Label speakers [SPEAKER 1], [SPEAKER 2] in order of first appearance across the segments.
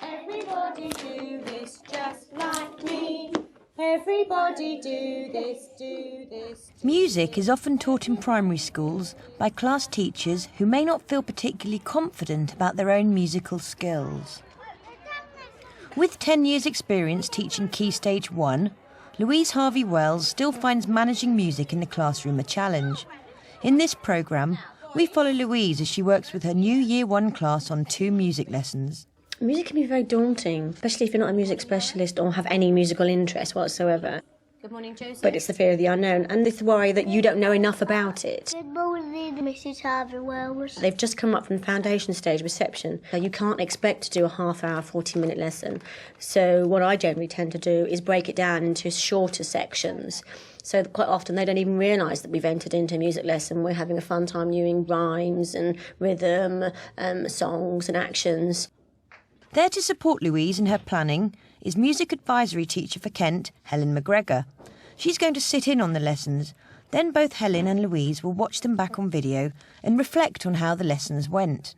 [SPEAKER 1] Everybody do this just like me. Everybody do this, do this.
[SPEAKER 2] Music is often taught in primary schools by class teachers who may not feel particularly confident about their own musical skills. With 10 years' experience teaching Key Stage 1, Louise Harvey-Wells still finds managing music in the classroom a challenge. In this programme, we follow Louise as she works with her new Year 1 class on 2 music lessons.
[SPEAKER 3] Music can be very daunting, especially if you're not a music specialist or have any musical interest whatsoever.
[SPEAKER 1] Good morning, Josie.
[SPEAKER 3] But it's the fear of the unknown and this worry that you don't know enough about it.
[SPEAKER 4] Good morning, Mrs. Harvey-Wells.
[SPEAKER 3] They've just come up from the foundation stage reception. You can't expect to do a half-hour, 40-minute lesson. So what I generally tend to do is break it down into shorter sections. So quite often they don't even realise that we've entered into a music lesson. We're having a fun time using rhymes and rhythm, songs and actions.
[SPEAKER 2] There to support Louise in her planning is music advisory teacher for Kent, Helen McGregor. She's going to sit in on the lessons. Then both Helen and Louise will watch them back on video and reflect on how the lessons went.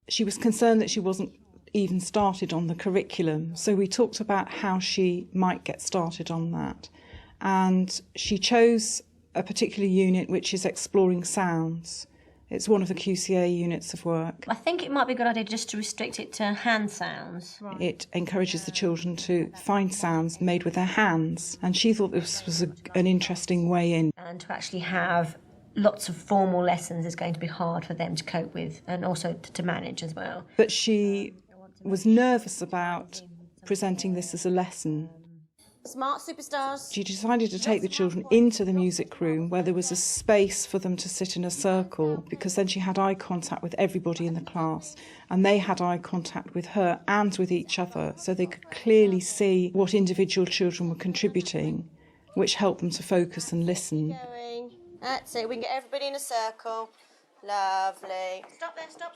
[SPEAKER 5] She was concerned that she wasn't even started on the curriculum, so we talked about how she might get started on that. And she chose a particular unit which is exploring sounds. It's one of the QCA units of work.
[SPEAKER 1] I think it might be a good idea just to restrict it to hand sounds.
[SPEAKER 5] Right. It encourages the children to find sounds made with their hands, and she thought this was an interesting way in.
[SPEAKER 1] And to actually have lots of formal lessons is going to be hard for them to cope with and also to manage as well.
[SPEAKER 5] But she was nervous about presenting this as a lesson.
[SPEAKER 1] Smart superstars.
[SPEAKER 5] She decided to take the children into the music room where there was a space for them to sit in a circle, because then she had eye contact with everybody in the class and they had eye contact with her and with each other, so they could clearly see what individual children were contributing, which helped them to focus and listen.
[SPEAKER 1] That's it, we can get everybody in a circle. Lovely. Stop there, stop.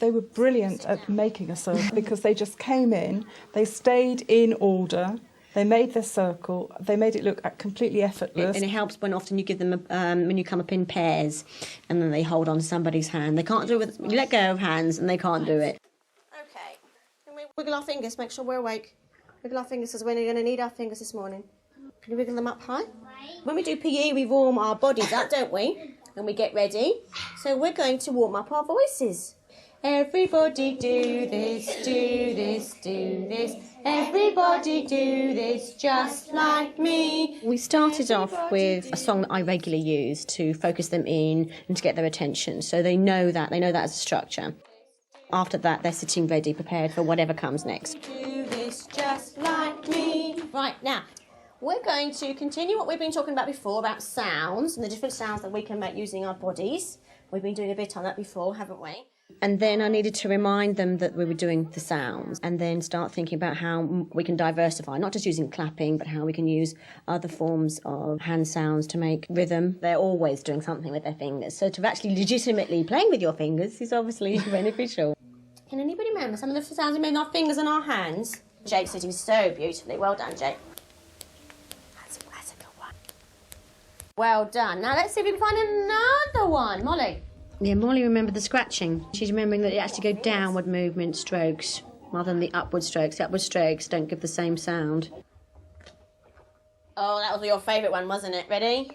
[SPEAKER 5] They were brilliant at making a circle because they just came in, they stayed in order, they made their circle, they made it look completely effortless.
[SPEAKER 3] And it helps when often you give them, when you come up in pairs and then they hold on to somebody's hand. They can't do it with, you let go of hands and they can't do it.
[SPEAKER 1] Okay, can we wiggle our fingers, make sure we're awake. Wiggle our fingers because we're going to need our fingers this morning. Can you wiggle them up high? When we do PE, we warm our bodies up, don't we? And we get ready. So we're going to warm up our voices. Everybody do this, do this, do this. Everybody do this just like me.
[SPEAKER 3] We started off with a song that I regularly use to focus them in and to get their attention. So they know that as a structure. After that, they're sitting ready, prepared for whatever comes next.
[SPEAKER 1] Do this just like me. Right, now, we're going to continue what we've been talking about before, about sounds and the different sounds that we can make using our bodies. We've been doing a bit on that before, haven't we?
[SPEAKER 3] And then I needed to remind them that we were doing the sounds and then start thinking about how we can diversify, not just using clapping, but how we can use other forms of hand sounds to make rhythm. They're always doing something with their fingers. So to actually legitimately playing with your fingers is obviously beneficial.
[SPEAKER 1] Can anybody remember some of the sounds we made with our fingers and our hands? Jake's sitting so beautifully. Well done, Jake. That's a good one. Well done. Now let's see if we can find another one. Molly.
[SPEAKER 3] Yeah, Molly remembered the scratching. She's remembering that it actually go downward movement strokes rather than the upward strokes. The upward strokes don't give the same sound.
[SPEAKER 1] Oh, that was your favourite one, wasn't it? Ready?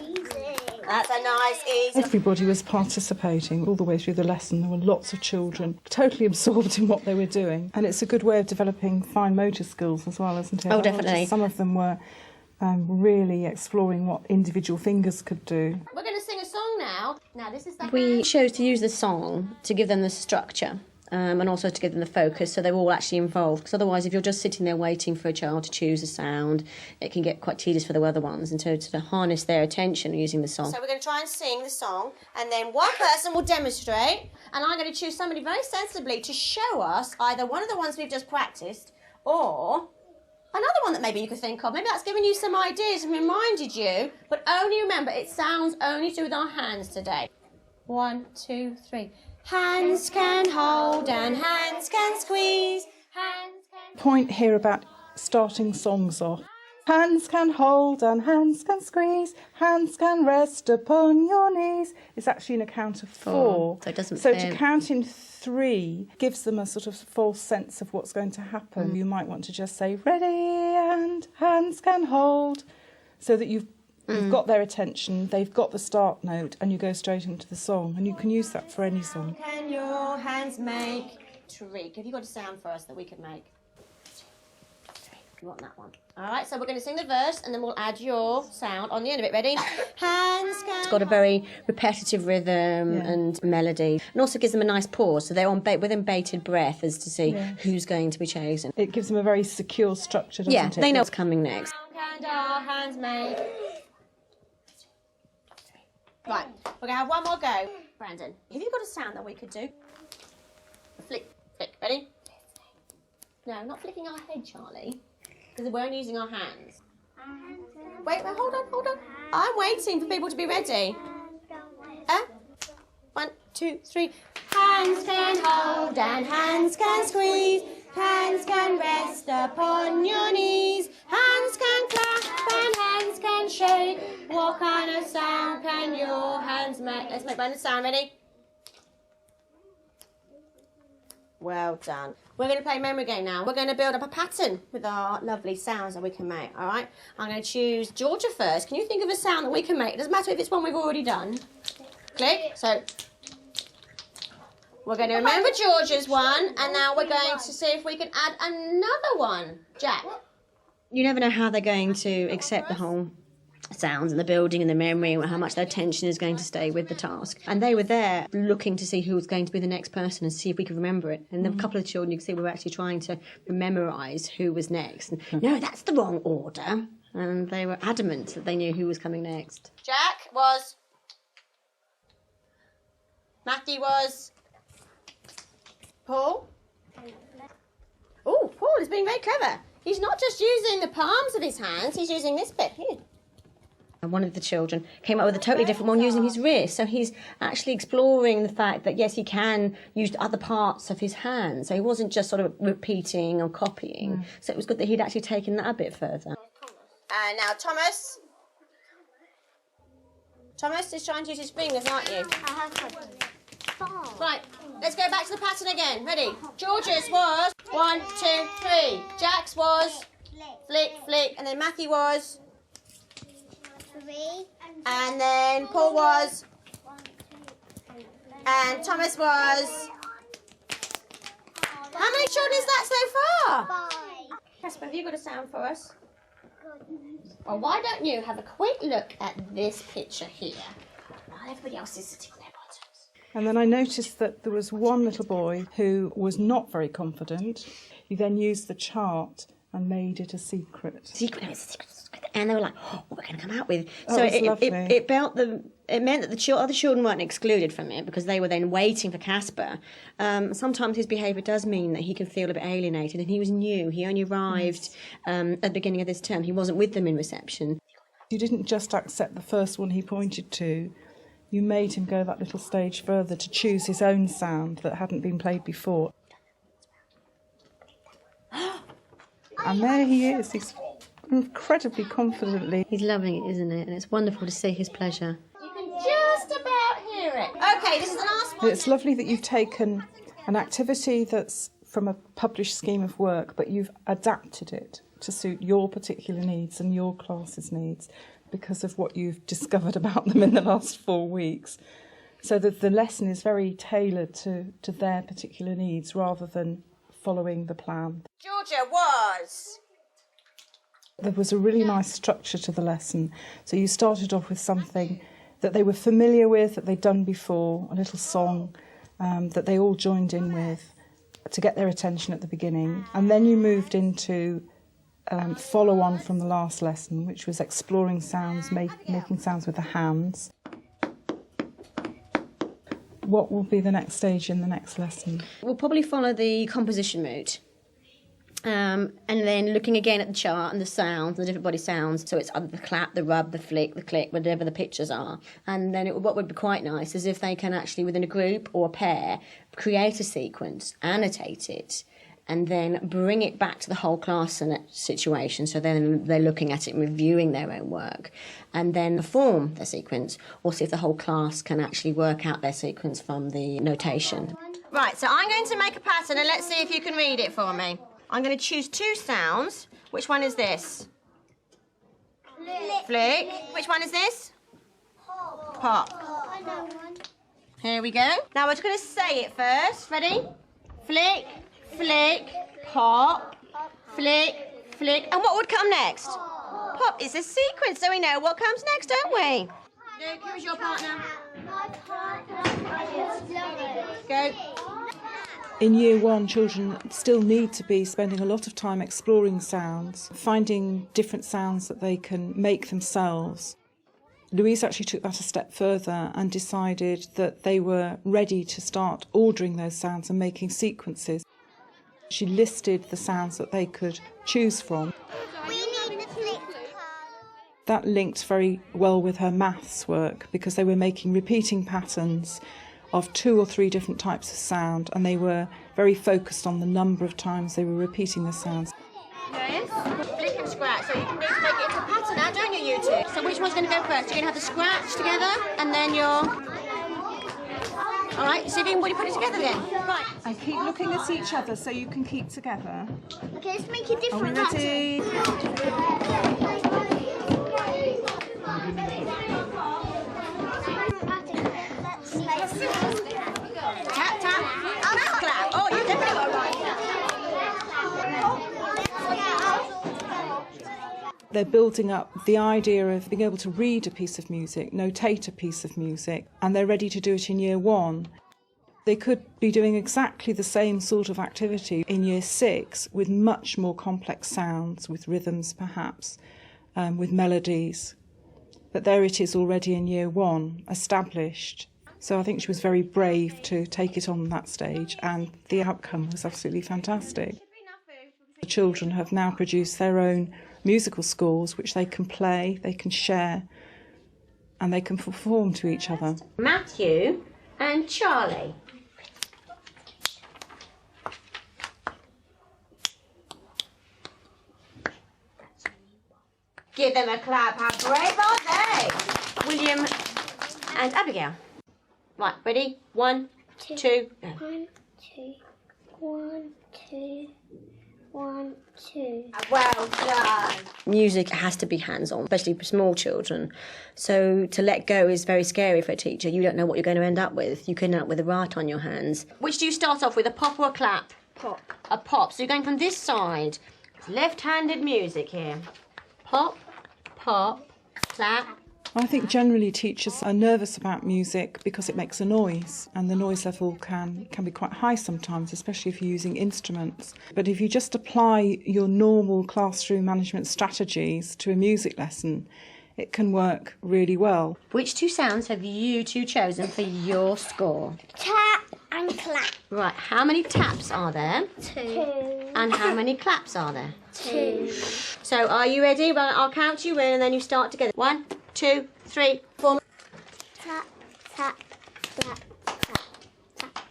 [SPEAKER 4] Easy.
[SPEAKER 1] That's a nice, easy.
[SPEAKER 5] Everybody was participating all the way through the lesson. There were lots of children totally absorbed in what they were doing. And it's a good way of developing fine motor skills as well, isn't it?
[SPEAKER 3] Oh, definitely.
[SPEAKER 5] Some of them were really exploring what individual fingers could do.
[SPEAKER 1] We're going to sing a song now. Now, this is the
[SPEAKER 3] We chose to use the song to give them the structure and also to give them the focus so they were all actually involved. Because otherwise, if you're just sitting there waiting for a child to choose a sound, it can get quite tedious for the other ones. And so to harness their attention using the song.
[SPEAKER 1] So we're going to try and sing the song, and then one person will demonstrate, and I'm going to choose somebody very sensibly to show us either one of the ones we've just practiced or another one that maybe you could think of. Maybe that's given you some ideas and reminded you, but only remember it sounds only to do with our hands today. 1, 2, 3. Hands can hold and hands can squeeze. Hands can...
[SPEAKER 5] Point here about starting songs off. Hands can hold and hands can squeeze, hands can rest upon your knees. It's actually an account of 4.
[SPEAKER 3] So it doesn't
[SPEAKER 5] So
[SPEAKER 3] fit.
[SPEAKER 5] to count in 3 gives them a sort of false sense of what's going to happen. You might want to just say, ready and hands can hold, so that you've got their attention, they've got the start note, and you go straight into the song. And you can use that for any song.
[SPEAKER 1] Can your hands make trick? Have you got a sound for us that we could make? You want that one? All right, so we're going to sing the verse and then we'll add your sound on the end of it. Ready? Hands can...
[SPEAKER 3] It's got a very repetitive rhythm and melody, and also gives them a nice pause, so they're on within bated breath as to see who's going to be chosen.
[SPEAKER 5] It gives them a very secure structure, doesn't it?
[SPEAKER 3] They know what's coming next.
[SPEAKER 1] Can our hands make... Right, we're going to have one more go. Brandon, have you got a sound that we could do? Flick, flick. Ready? No, not flicking our head, Charlie. Because we're only using our hands. Wait, hold on. I'm waiting for people to be ready. 1, 2, 3. Hands can hold and hands can squeeze. Hands can rest upon your knees. Hands can clap and hands can shake. What kind of sound can your hands make? Let's make Brandon's sound. Ready? Well done. We're going to play memory game now. We're going to build up a pattern with our lovely sounds that we can make, all right? I'm going to choose Georgia first. Can you think of a sound that we can make? It doesn't matter if it's one we've already done. Click. So we're going to remember Georgia's one, and now we're going to see if we can add another one. Jack.
[SPEAKER 3] You never know how they're going to accept the whole sounds and the building and the memory, and how much their attention is going to stay with the task. And they were there looking to see who was going to be the next person and see if we could remember it. And a couple of children, you can see, were actually trying to memorise who was next. And, no, that's the wrong order. And they were adamant that they knew who was coming next.
[SPEAKER 1] Jack was... Matthew was... Paul? Oh, Paul is being very clever. He's not just using the palms of his hands, he's using this bit here.
[SPEAKER 3] And one of the children came up with a totally different one using his wrist. So he's actually exploring the fact that, yes, he can use other parts of his hands. So he wasn't just sort of repeating or copying. So it was good that he'd actually taken that a bit further.
[SPEAKER 1] And now Thomas. Thomas is trying to use his fingers, aren't you? Right, let's go back to the pattern again. Ready? George's was 1, 2, 3. Jack's was flick, flick. And then Matthew was...
[SPEAKER 4] 3.
[SPEAKER 1] And then Paul was... And Thomas was... How many children is that so far?
[SPEAKER 4] 5.
[SPEAKER 1] Casper, have you got a sound for us? Well, why don't you have a quick look at this picture here? While everybody else is sitting on their bottoms.
[SPEAKER 5] And then I noticed that there was one little boy who was not very confident. He then used the chart and made it a secret.
[SPEAKER 3] Secret. And they were like, oh, what we're going to come out with.
[SPEAKER 5] That
[SPEAKER 3] So
[SPEAKER 5] was lovely.
[SPEAKER 3] it meant that the other children weren't excluded from it because they were then waiting for Casper. Sometimes his behaviour does mean that he can feel a bit alienated, and he was new. He only arrived at the beginning of this term. He wasn't with them in reception.
[SPEAKER 5] You didn't just accept the first one he pointed to. You made him go that little stage further to choose his own sound that hadn't been played before. And there he is. He's incredibly confidently.
[SPEAKER 3] He's loving it, isn't it? And it's wonderful to see his pleasure.
[SPEAKER 1] You can just about hear it. Okay, this is the last one.
[SPEAKER 5] It's lovely that you've taken an activity that's from a published scheme of work, but you've adapted it to suit your particular needs and your class's needs because of what you've discovered about them in the last 4 weeks. So that the lesson is very tailored to their particular needs rather than following the plan.
[SPEAKER 1] Georgia was...
[SPEAKER 5] There was a really nice structure to the lesson. So you started off with something that they were familiar with, that they'd done before, a little song that they all joined in with to get their attention at the beginning. And then you moved into follow on from the last lesson, which was exploring sounds, making sounds with the hands. What will be the next stage in the next lesson?
[SPEAKER 3] We'll probably follow the composition mood. And then looking again at the chart and the sounds, the different body sounds. So it's either the clap, the rub, the flick, the click, whatever the pictures are. And then what would be quite nice is if they can actually, within a group or a pair, create a sequence, annotate it, and then bring it back to the whole class in that situation. So then they're looking at it and reviewing their own work, and then perform their sequence, or see if the whole class can actually work out their sequence from the notation.
[SPEAKER 1] Right, so I'm going to make a pattern and let's see if you can read it for me. I'm going to choose 2 sounds. Which one is this? Flick. Which one is this? Pop.
[SPEAKER 4] I know one.
[SPEAKER 1] Here we go. Now we're just going to say it first. Ready? Flick, flick, pop, flick, flick. And what would come next? Pop. It's a sequence, so we know what comes next, don't we? Luke, who is your partner?
[SPEAKER 4] My partner.
[SPEAKER 1] Go.
[SPEAKER 5] In year 1, children still need to be spending a lot of time exploring sounds, finding different sounds that they can make themselves. Louise actually took that a step further and decided that they were ready to start ordering those sounds and making sequences. She listed the sounds that they could choose from.
[SPEAKER 4] We need the flick card.
[SPEAKER 5] That linked very well with her maths work because they were making repeating patterns of 2 or 3 different types of sound, and they were very focused on the number of times they were repeating the sounds.
[SPEAKER 1] Yes. Flick and scratch. So you can need to make it into a pattern now, don't you, you two? So which one's going to go first? You're going to have the scratch together, and then you're... All right, so everybody put it together then. Right.
[SPEAKER 5] And keep looking at each other so you can keep together.
[SPEAKER 4] Okay, let's make a different pattern.
[SPEAKER 1] Tap, tap. Oh, that's clap. Oh, you've definitely got it right.
[SPEAKER 5] They're building up the idea of being able to read a piece of music, notate a piece of music, and they're ready to do it in year 1. They could be doing exactly the same sort of activity in year 6 with much more complex sounds, with rhythms perhaps, with melodies. But there it is already in year 1, established. So I think she was very brave to take it on that stage, and the outcome was absolutely fantastic. The children have now produced their own musical scores which they can play, they can share, and they can perform to each other.
[SPEAKER 3] Matthew and Charlie.
[SPEAKER 1] Give them a clap. How brave are they?
[SPEAKER 3] William and Abigail.
[SPEAKER 1] Right, ready? 1, 2, go.
[SPEAKER 4] 1, 2, 1, 2, 1, 2.
[SPEAKER 1] Well done.
[SPEAKER 3] Music has to be hands-on, especially for small children. So to let go is very scary for a teacher. You don't know what you're going to end up with. You could end up with a rat on your hands.
[SPEAKER 1] Which do you start off with, a pop or a clap?
[SPEAKER 4] Pop.
[SPEAKER 1] A pop. So you're going from this side. It's left-handed music here. Pop, pop, clap.
[SPEAKER 5] I think generally teachers are nervous about music because it makes a noise, and the noise level can be quite high sometimes, especially if you're using instruments. But if you just apply your normal classroom management strategies to a music lesson, it can work really well.
[SPEAKER 3] Which 2 sounds have you 2 chosen for your score?
[SPEAKER 4] Tap and clap.
[SPEAKER 3] Right, how many taps are there?
[SPEAKER 4] 2.
[SPEAKER 3] And how many claps are there?
[SPEAKER 4] 2.
[SPEAKER 1] So are you ready? Well, I'll count you in and then you start together. 1, 2, 3, 4.
[SPEAKER 4] Tap, tap, clap, tap, tap.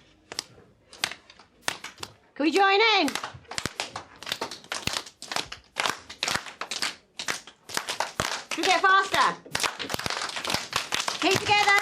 [SPEAKER 1] Can we join in? Can we get faster? Keep together.